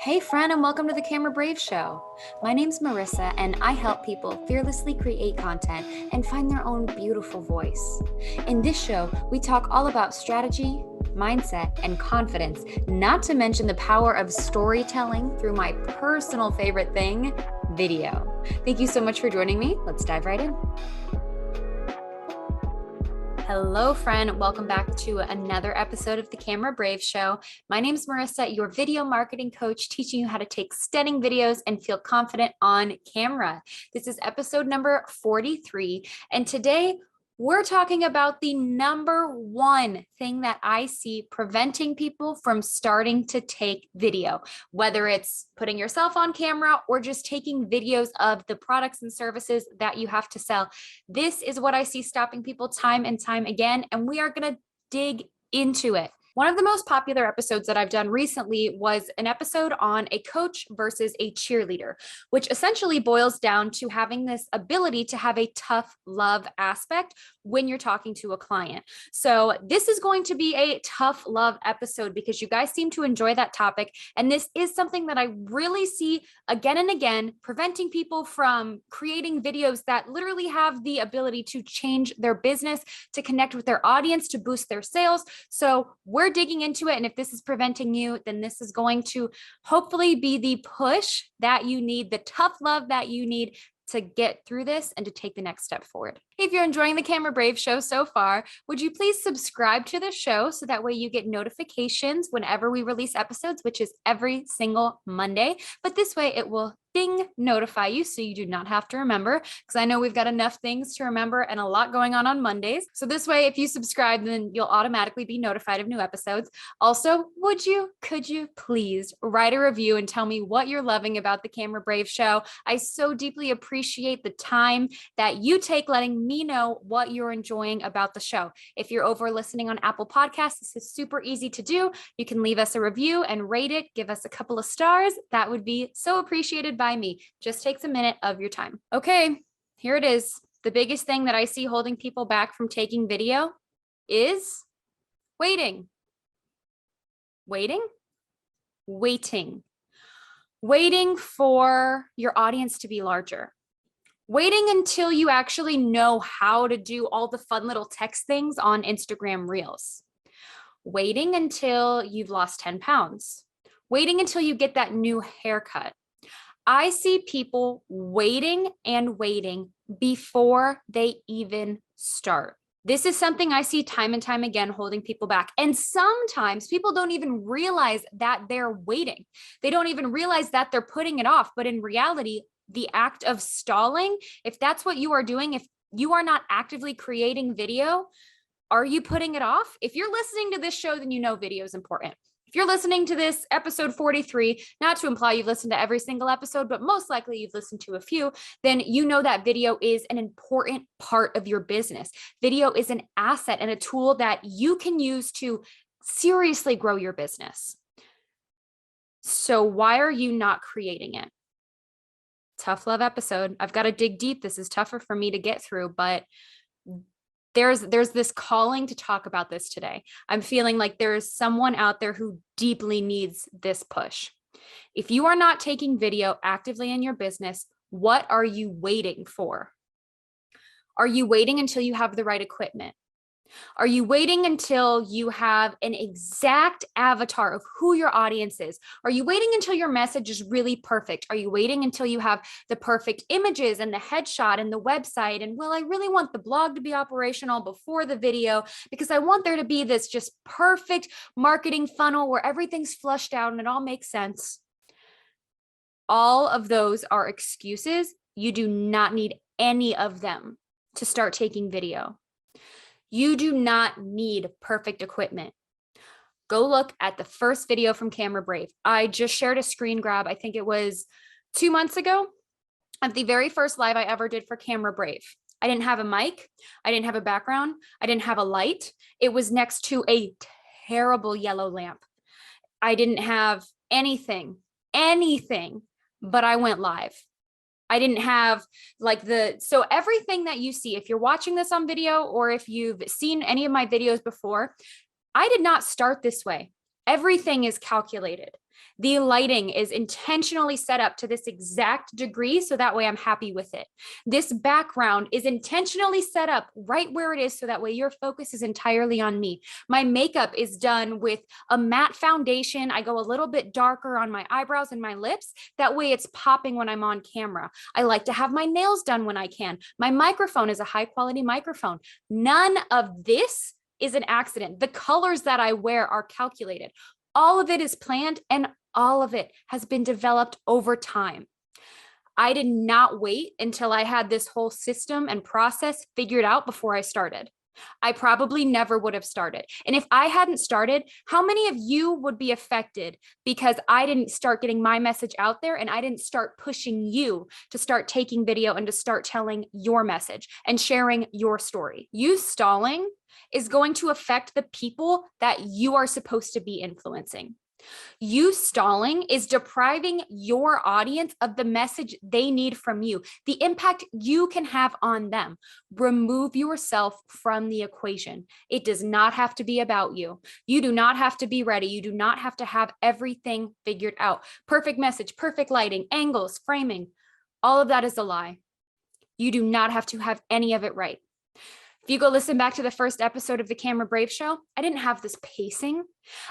Hey friend, and welcome to the Camera Brave Show. My name's Marissa, and I help people fearlessly create content and find their own beautiful voice. In this show, we talk all about strategy, mindset, and confidence, not to mention the power of storytelling through my personal favorite thing, video. Thank you so much for joining me. Let's dive right in. Hello, friend. Welcome back to another episode of the Camera Brave Show. My name is Marissa, your video marketing coach, teaching you how to take stunning videos and feel confident on camera. This is episode number 43, and today we're talking about the number one thing that I see preventing people from starting to take video, whether it's putting yourself on camera or just taking videos of the products and services that you have to sell. This is what I see stopping people time and time again, and we are going to dig into it. One of the most popular episodes that I've done recently was an episode on a coach versus a cheerleader, which essentially boils down to having this ability to have a tough love aspect when you're talking to a client. So this is going to be a tough love episode because you guys seem to enjoy that topic. And this is something that I really see again and again, preventing people from creating videos that literally have the ability to change their business, to connect with their audience, to boost their sales. So we're digging into it. And if this is preventing you, then this is going to hopefully be the push that you need, the tough love that you need to get through this and to take the next step forward. If you're enjoying the Camera Brave Show so far, would you please subscribe to the show so that way you get notifications whenever we release episodes, which is every single Monday. But this way it will ding notify you so you do not have to remember, because I know we've got enough things to remember and a lot going on Mondays. So this way, if you subscribe, then you'll automatically be notified of new episodes. Also, could you please write a review and tell me what you're loving about the Camera Brave Show? I so deeply appreciate the time that you take letting me know what you're enjoying about the show. If you're over listening on Apple Podcasts, this is super easy to do. You can leave us a review and rate it, give us a couple of stars. That would be so appreciated by me. Just takes a minute of your time. Okay, here it is. The biggest thing that I see holding people back from taking video is waiting. Waiting for your audience to be larger. Waiting until you actually know how to do all the fun little text things on Instagram Reels. Waiting until you've lost 10 pounds. Waiting until you get that new haircut. I see people waiting and waiting before they even start. This is something I see time and time again holding people back. And sometimes people don't even realize that they're waiting. They don't even realize that they're putting it off. But in reality, the act of stalling, if that's what you are doing, if you are not actively creating video, are you putting it off? If you're listening to this show, then you know video is important. If you're listening to this episode 43, not to imply you've listened to every single episode, but most likely you've listened to a few, then you know that video is an important part of your business. Video is an asset and a tool that you can use to seriously grow your business. So why are you not creating it? Tough love episode. I've got to dig deep. This is tougher for me to get through, but there's this calling to talk about this today. I'm feeling like there's someone out there who deeply needs this push. If you are not taking video actively in your business, what are you waiting for? Are you waiting until you have the right equipment? Are you waiting until you have an exact avatar of who your audience is? Are you waiting until your message is really perfect? Are you waiting until you have the perfect images and the headshot and the website? And well, I really want the blog to be operational before the video because I want there to be this just perfect marketing funnel where everything's flushed out and it all makes sense. All of those are excuses. You do not need any of them to start taking video. You do not need perfect equipment. Go look at the first video from Camera Brave. I just shared a screen grab. I think it was 2 months ago of the very first live I ever did for Camera Brave. I didn't have a mic. I didn't have a background. I didn't have a light. It was next to a terrible yellow lamp. I didn't have anything, but I went live. I didn't have so everything that you see, if you're watching this on video or if you've seen any of my videos before, I did not start this way. Everything is calculated. The lighting is intentionally set up to this exact degree so that way I'm happy with it. This background is intentionally set up right where it is so that way your focus is entirely on me. My makeup is done with a matte foundation. I go a little bit darker on my eyebrows and my lips. That way it's popping when I'm on camera. I like to have my nails done when I can. My microphone is a high quality microphone. None of this is an accident. The colors that I wear are calculated. All of it is planned and all of it has been developed over time. I did not wait until I had this whole system and process figured out before I started. I probably never would have started. And if I hadn't started, how many of you would be affected because I didn't start getting my message out there and I didn't start pushing you to start taking video and to start telling your message and sharing your story? You stalling is going to affect the people that you are supposed to be influencing. You stalling is depriving your audience of the message they need from you, the impact you can have on them. Remove yourself from the equation. It does not have to be about you. You do not have to be ready. You do not have to have everything figured out. Perfect message, perfect lighting, angles, framing. All of that is a lie. You do not have to have any of it right. If you go listen back to the first episode of the Camera Brave Show, I didn't have this pacing.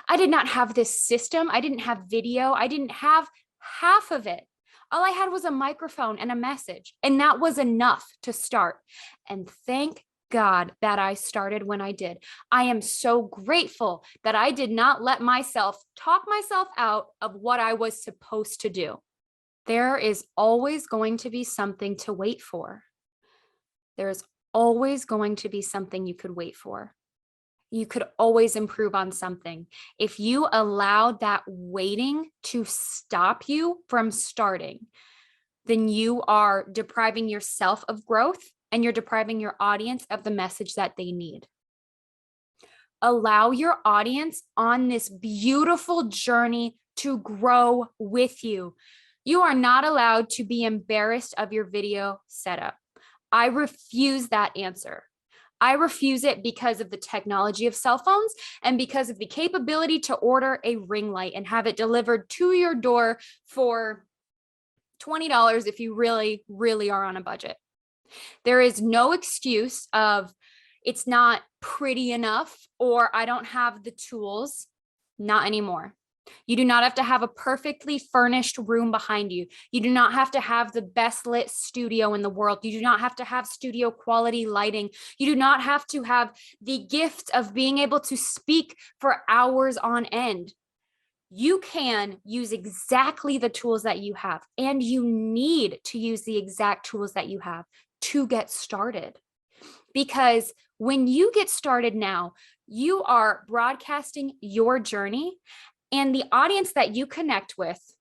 I did not have this system. I didn't have video. I didn't have half of it. All I had was a microphone and a message, and that was enough to start. And thank God that I started when I did. I am so grateful that I did not let myself talk myself out of what I was supposed to do. There is always going to be something to wait for. There is always going to be something you could wait for. You could always improve on something. If you allow that waiting to stop you from starting, then you are depriving yourself of growth and you're depriving your audience of the message that they need. Allow your audience on this beautiful journey to grow with you. You are not allowed to be embarrassed of your video setup. I refuse that answer. I refuse it because of the technology of cell phones and because of the capability to order a ring light and have it delivered to your door for $20 if you really, really are on a budget. There is no excuse of it's not pretty enough or I don't have the tools. Not anymore. You do not have to have a perfectly furnished room behind you. You do not have to have the best lit studio in the world. You do not have to have studio quality lighting. You do not have to have the gift of being able to speak for hours on end. You can use exactly the tools that you have, and you need to use the exact tools that you have to get started. Because when you get started now, you are broadcasting your journey. And the audience that you connect with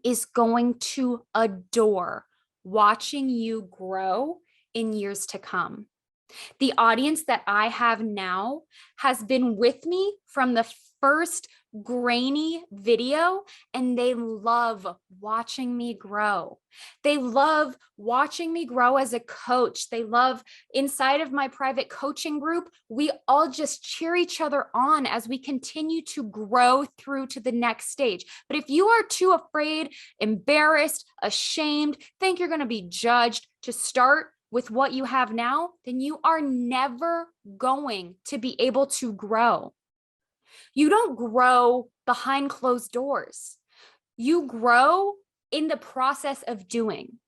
is going to adore watching you grow in years to come. The audience that I have now has been with me from the first grainy video, and they love watching me grow. They love watching me grow as a coach. They love inside of my private coaching group, we all just cheer each other on as we continue to grow through to the next stage. But if you are too afraid, embarrassed, ashamed, think you're going to be judged to start with what you have now, then you are never going to be able to grow. You don't grow behind closed doors. You grow in the process of doing.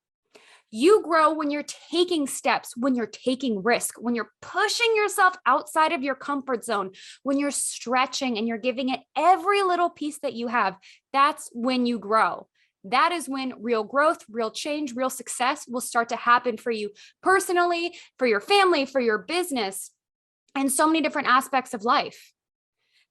You grow when you're taking steps, when you're taking risk, when you're pushing yourself outside of your comfort zone, when you're stretching and you're giving it every little piece that you have. That's when you grow. That is when real growth, real change, real success will start to happen for you personally, for your family, for your business, and so many different aspects of life.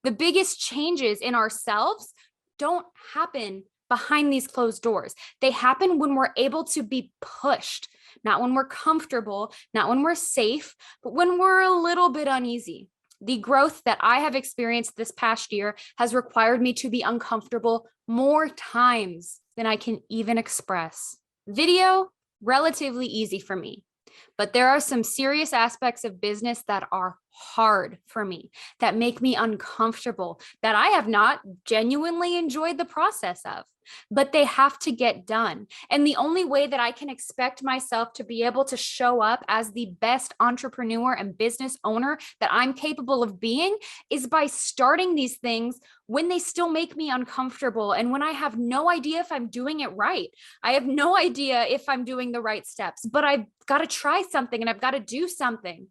The biggest changes in ourselves don't happen behind these closed doors. They happen when we're able to be pushed, not when we're comfortable, not when we're safe, but when we're a little bit uneasy. The growth that I have experienced this past year has required me to be uncomfortable more times than I can even express. Video, relatively easy for me, but there are some serious aspects of business that are hard for me, that make me uncomfortable, that I have not genuinely enjoyed the process of, but they have to get done. And the only way that I can expect myself to be able to show up as the best entrepreneur and business owner that I'm capable of being is by starting these things when they still make me uncomfortable and when I have no idea if I'm doing it right. I have no idea if I'm doing the right steps, but I've got to try something and I've got to do something.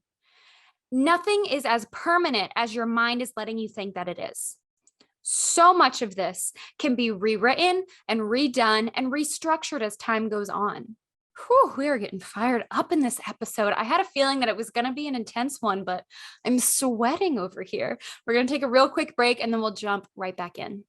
Nothing is as permanent as your mind is letting you think that it is. So much of this can be rewritten and redone and restructured as time goes on. Whew, we are getting fired up in this episode. I had a feeling that it was going to be an intense one, but I'm sweating over here. We're going to take a real quick break and then we'll jump right back in.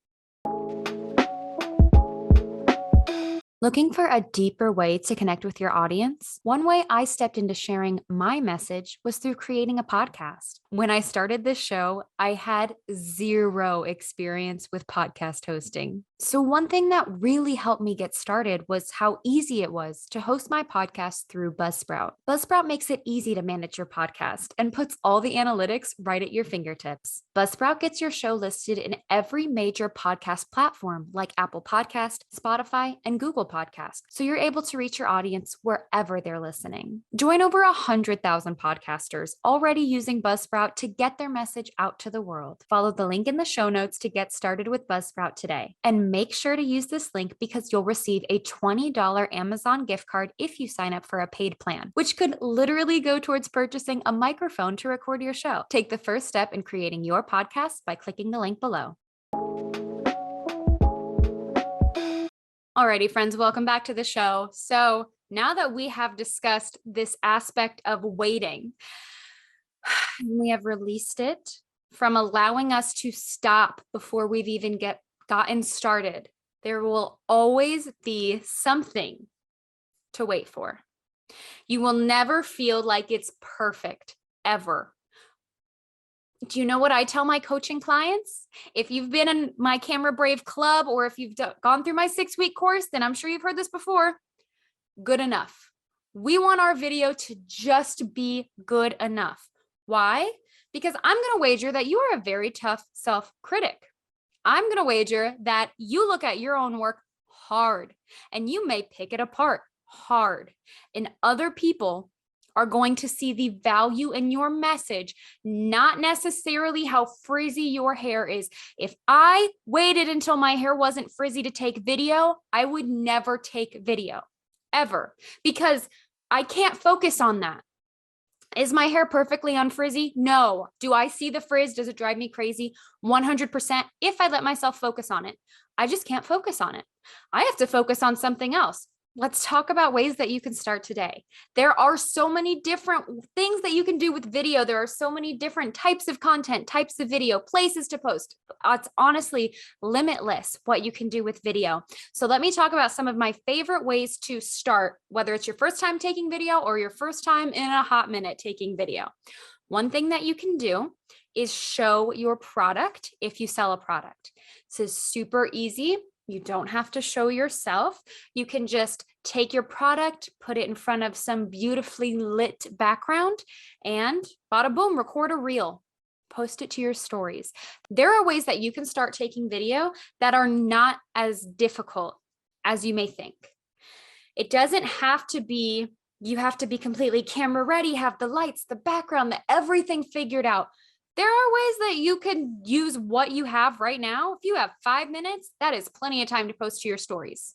Looking for a deeper way to connect with your audience? One way I stepped into sharing my message was through creating a podcast. When I started this show, I had zero experience with podcast hosting. So one thing that really helped me get started was how easy it was to host my podcast through Buzzsprout. Buzzsprout makes it easy to manage your podcast and puts all the analytics right at your fingertips. Buzzsprout gets your show listed in every major podcast platform like Apple Podcast, Spotify, and Google Podcast, so you're able to reach your audience wherever they're listening. Join over 100,000 podcasters already using Buzzsprout to get their message out to the world. Follow the link in the show notes to get started with Buzzsprout today. And make sure to use this link because you'll receive a $20 Amazon gift card if you sign up for a paid plan, which could literally go towards purchasing a microphone to record your show. Take the first step in creating your podcast by clicking the link below. Alrighty, friends, welcome back to the show. So now that we have discussed this aspect of waiting, we have released it from allowing us to stop before we've even gotten started. There will always be something to wait for. You will never feel like it's perfect, ever. Do you know what I tell my coaching clients? If you've been in my Camera Brave Club or if you've gone through my 6-week course, then I'm sure you've heard this before. Good enough. We want our video to just be good enough. Why? Because I'm going to wager that you are a very tough self-critic. I'm going to wager that you look at your own work hard and you may pick it apart hard. And other people are going to see the value in your message, not necessarily how frizzy your hair is. If I waited until my hair wasn't frizzy to take video, I would never take video, ever, because I can't focus on that. Is my hair perfectly unfrizzy? No. Do I see the frizz? Does it drive me crazy? 100% if I let myself focus on it. I just can't focus on it. I have to focus on something else. Let's talk about ways that you can start today. There are so many different things that you can do with video. There are so many different types of content, types of video, places to post. It's honestly limitless what you can do with video. So let me talk about some of my favorite ways to start, whether it's your first time taking video or your first time in a hot minute taking video. One thing that you can do is show your product if you sell a product. This is super easy. You don't have to show yourself. You can just take your product, put it in front of some beautifully lit background, and bada boom, record a reel, post it to your stories. There are ways that you can start taking video that are not as difficult as you may think. It doesn't have to be, you have to be completely camera ready, have the lights, the background, everything figured out. There are ways that you can use what you have right now. If you have 5 minutes, that is plenty of time to post to your stories.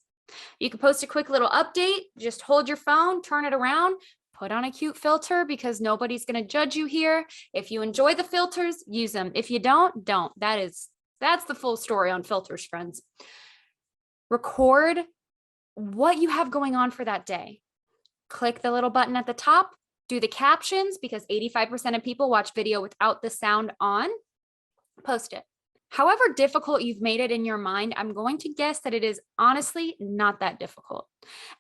You can post a quick little update, just hold your phone, turn it around, put on a cute filter because nobody's going to judge you here. If you enjoy the filters, use them. If you don't. That's the full story on filters, friends. Record what you have going on for that day. Click the little button at the top. Do the captions because 85% of people watch video without the sound on. Post it. However difficult you've made it in your mind, I'm going to guess that it is honestly not that difficult.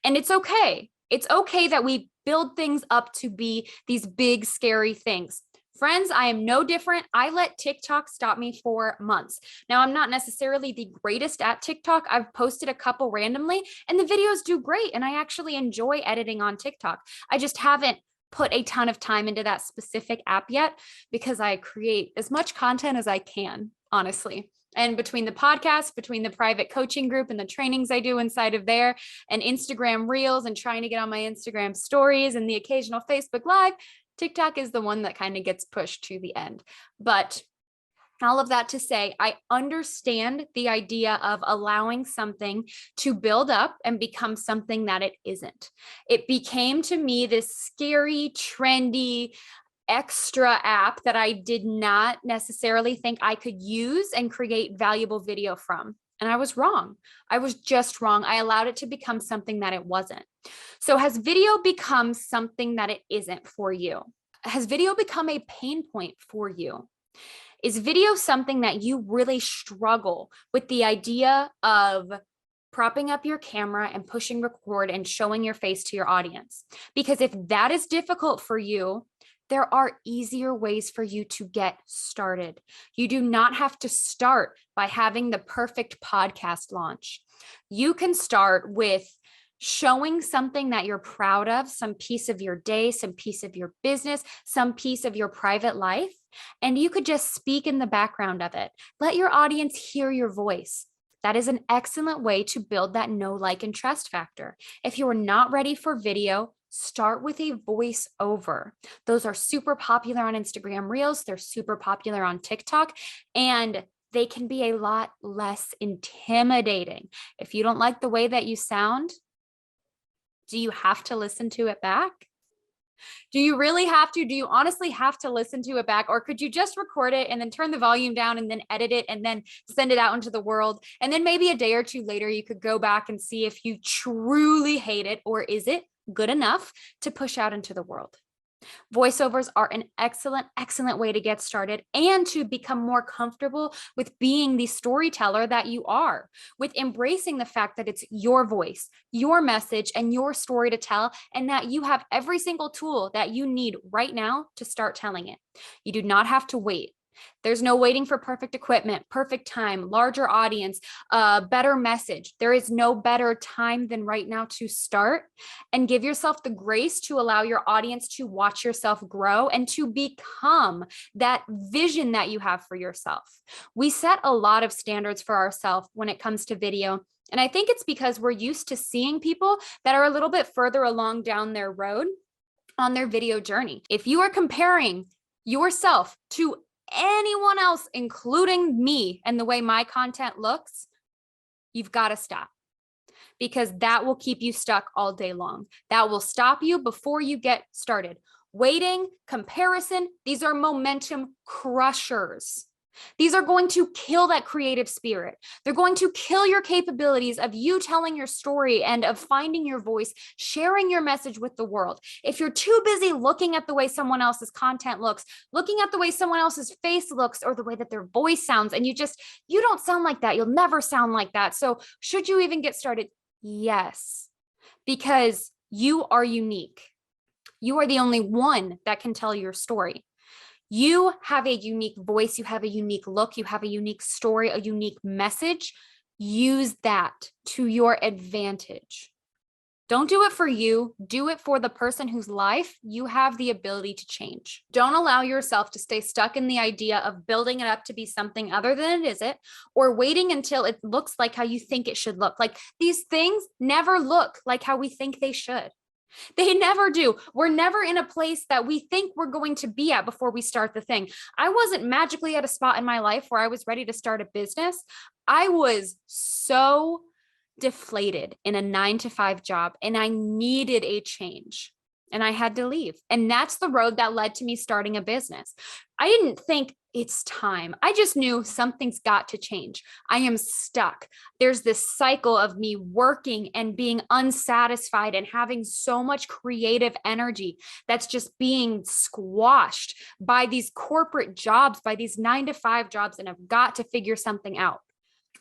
And it's okay. It's okay that we build things up to be these big, scary things. Friends, I am no different. I let TikTok stop me for months. Now, I'm not necessarily the greatest at TikTok. I've posted a couple randomly and the videos do great. And I actually enjoy editing on TikTok. I just haven't put a ton of time into that specific app yet because I create as much content as I can, honestly. And between the podcast, between the private coaching group and the trainings I do inside of there, and Instagram Reels and trying to get on my Instagram stories and the occasional Facebook Live, TikTok is the one that kind of gets pushed to the end. But all of that to say, I understand the idea of allowing something to build up and become something that it isn't. It became to me this scary, trendy, extra app that I did not necessarily think I could use and create valuable video from. And I was wrong. I was just wrong. I allowed it to become something that it wasn't. So has video become something that it isn't for you? Has video become a pain point for you? Is video something that you really struggle with the idea of propping up your camera and pushing record and showing your face to your audience? Because if that is difficult for you, there are easier ways for you to get started. You do not have to start by having the perfect podcast launch. You can start with showing something that you're proud of, some piece of your day, some piece of your business, some piece of your private life, and you could just speak in the background of it. Let your audience hear your voice. That is an excellent way to build that know, like, and trust factor. If you're not ready for video, start with a voiceover. Those are super popular on Instagram Reels. They're super popular on TikTok, and they can be a lot less intimidating. If you don't like the way that you sound, do you have to listen to it back? Do you really have to? Do you honestly have to listen to it back? Or could you just record it and then turn the volume down and then edit it and then send it out into the world? And then maybe a day or two later, you could go back and see if you truly hate it, or is it good enough to push out into the world? Voiceovers are an excellent, excellent way to get started and to become more comfortable with being the storyteller that you are, with embracing the fact that it's your voice, your message, and your story to tell, and that you have every single tool that you need right now to start telling it. You do not have to wait. There's no waiting for perfect equipment, perfect time, larger audience, better message. There is no better time than right now to start and give yourself the grace to allow your audience to watch yourself grow and to become that vision that you have for yourself. We set a lot of standards for ourselves when it comes to video. And I think it's because we're used to seeing people that are a little bit further along down their road on their video journey. If you are comparing yourself to anyone else, including me, and the way my content looks, you've got to stop, because that will keep you stuck all day long. That will stop you before you get started. Waiting, comparison, these are momentum crushers. These are going to kill that creative spirit. They're going to kill your capabilities of you telling your story and of finding your voice, sharing your message with the world. If you're too busy looking at the way someone else's content looks, looking at the way someone else's face looks, or the way that their voice sounds, and you don't sound like that. You'll never sound like that. So should you even get started? Yes, because you are unique. You are the only one that can tell your story. You have a unique voice, you have a unique look, you have a unique story, a unique message. Use that to your advantage. Don't do it for you. Do it for the person whose life you have the ability to change. Don't allow yourself to stay stuck in the idea of building it up to be something other than it isn't, or waiting until it looks like how you think it should look. Like, these things never look like how we think they should. They never do. We're never in a place that we think we're going to be at before we start the thing. I wasn't magically at a spot in my life where I was ready to start a business. I was so deflated in a 9-to-5 job, and I needed a change, and I had to leave. And that's the road that led to me starting a business. I didn't think it's time. I just knew something's got to change. I am stuck. There's this cycle of me working and being unsatisfied and having so much creative energy that's just being squashed by these corporate jobs, by these 9-to-5 jobs, and I've got to figure something out.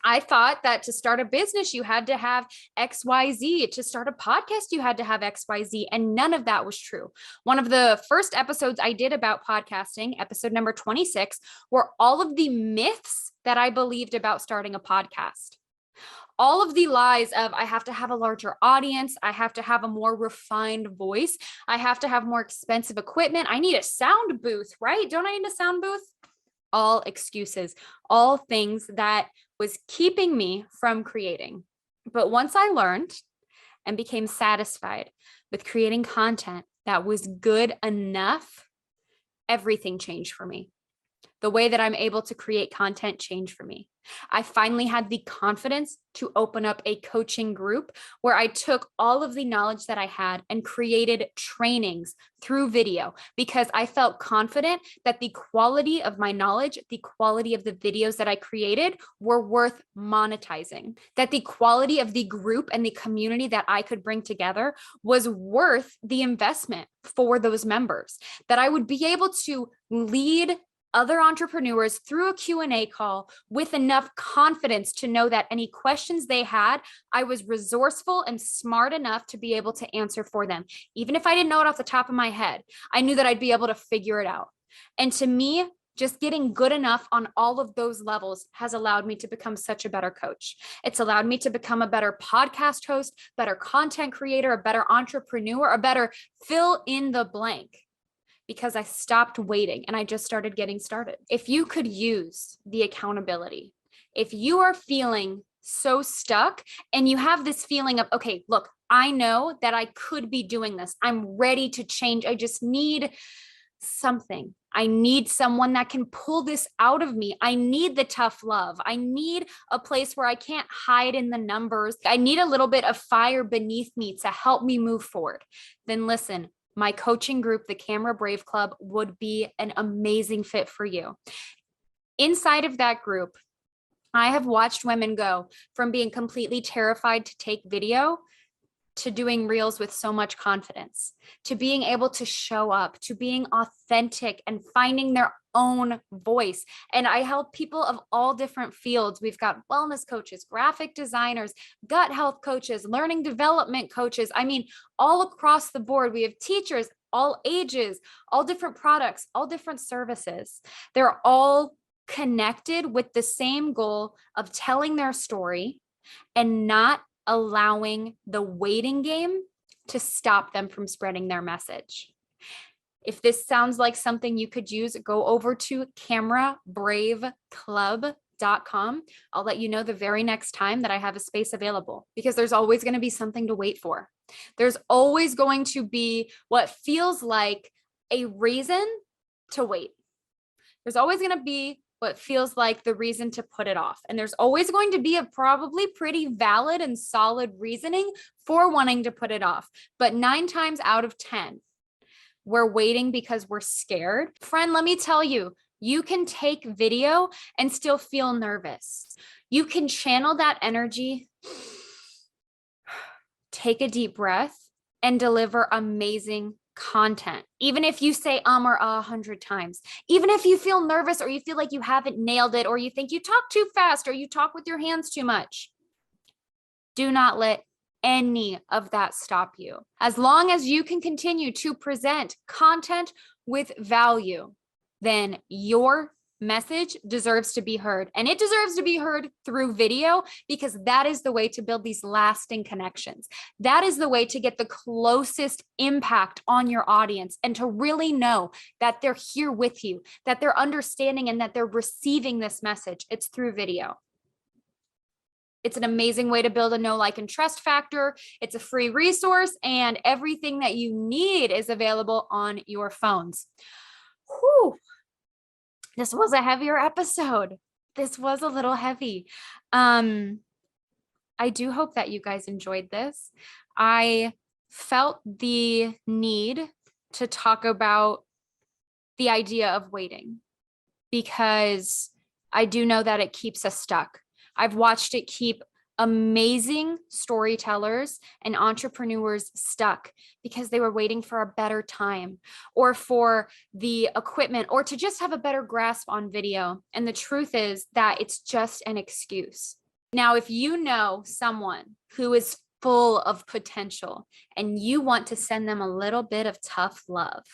I thought that to start a business, you had to have XYZ. To start a podcast, you had to have XYZ. And none of that was true. One of the first episodes I did about podcasting, episode number 26, were all of the myths that I believed about starting a podcast. All of the lies of I have to have a larger audience, I have to have a more refined voice, I have to have more expensive equipment, I need a sound booth, right? Don't I need a sound booth? All excuses, all things that was keeping me from creating. But once I learned and became satisfied with creating content that was good enough, everything changed for me. The way that I'm able to create content changed for me. I finally had the confidence to open up a coaching group where I took all of the knowledge that I had and created trainings through video because I felt confident that the quality of my knowledge, the quality of the videos that I created were worth monetizing, that the quality of the group and the community that I could bring together was worth the investment for those members, that I would be able to lead other entrepreneurs through a Q&A call with enough confidence to know that any questions they had, I was resourceful and smart enough to be able to answer for them. Even if I didn't know it off the top of my head, I knew that I'd be able to figure it out. And to me, just getting good enough on all of those levels has allowed me to become such a better coach. It's allowed me to become a better podcast host, better content creator, a better entrepreneur, a better fill in the blank. Because I stopped waiting and I just started getting started. If you could use the accountability, if you are feeling so stuck and you have this feeling of, okay, look, I know that I could be doing this. I'm ready to change. I just need something. I need someone that can pull this out of me. I need the tough love. I need a place where I can't hide in the numbers. I need a little bit of fire beneath me to help me move forward. Then listen, my coaching group, the Camera Brave Club, would be an amazing fit for you. Inside of that group, I have watched women go from being completely terrified to take video to doing reels with so much confidence, to being able to show up, to being authentic and finding their own voice. And I help people of all different fields. We've got wellness coaches, graphic designers, gut health coaches, learning development coaches. I mean, all across the board, we have teachers, all ages, all different products, all different services. They're all connected with the same goal of telling their story and not allowing the waiting game to stop them from spreading their message. If this sounds like something you could use, go over to camerabraveclub.com. I'll let you know the very next time that I have a space available, because there's always going to be something to wait for. There's always going to be what feels like a reason to wait. There's always going to be what feels like the reason to put it off. And there's always going to be a probably pretty valid and solid reasoning for wanting to put it off. But 9 times out of 10, we're waiting because we're scared. Friend, let me tell you, you can take video and still feel nervous. You can channel that energy, take a deep breath, and deliver amazing content. Even if you say or 100 times, even if you feel nervous or you feel like you haven't nailed it, or you think you talk too fast or you talk with your hands too much, do not let any of that stop you. As long as you can continue to present content with value, then your message deserves to be heard, and it deserves to be heard through video, because that is the way to build these lasting connections. That is the way to get the closest impact on your audience and to really know that they're here with you, that they're understanding and that they're receiving this message. It's through video. It's an amazing way to build a know, like, and trust factor. It's a free resource, and everything that you need is available on your phones. Whew. This was a heavier episode. This was a little heavy. I do hope that you guys enjoyed this. I felt the need to talk about the idea of waiting, because I do know that it keeps us stuck. I've watched it keep amazing storytellers and entrepreneurs stuck because they were waiting for a better time, or for the equipment, or to just have a better grasp on video. And the truth is that it's just an excuse. Now, if you know someone who is full of potential and you want to send them a little bit of tough love,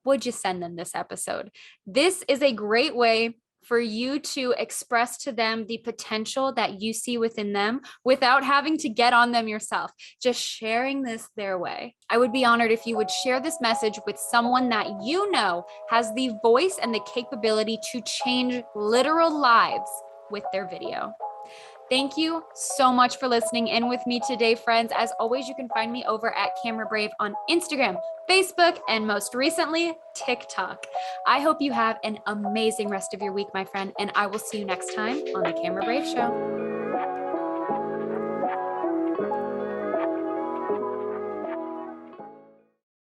would you send them this episode? This is a great way for you to express to them the potential that you see within them without having to get on them yourself, just sharing this their way. I would be honored if you would share this message with someone that you know has the voice and the capability to change literal lives with their video. Thank you so much for listening in with me today, friends. As always, you can find me over at Camera Brave on Instagram, Facebook, and most recently, TikTok. I hope you have an amazing rest of your week, my friend, and I will see you next time on the Camera Brave Show.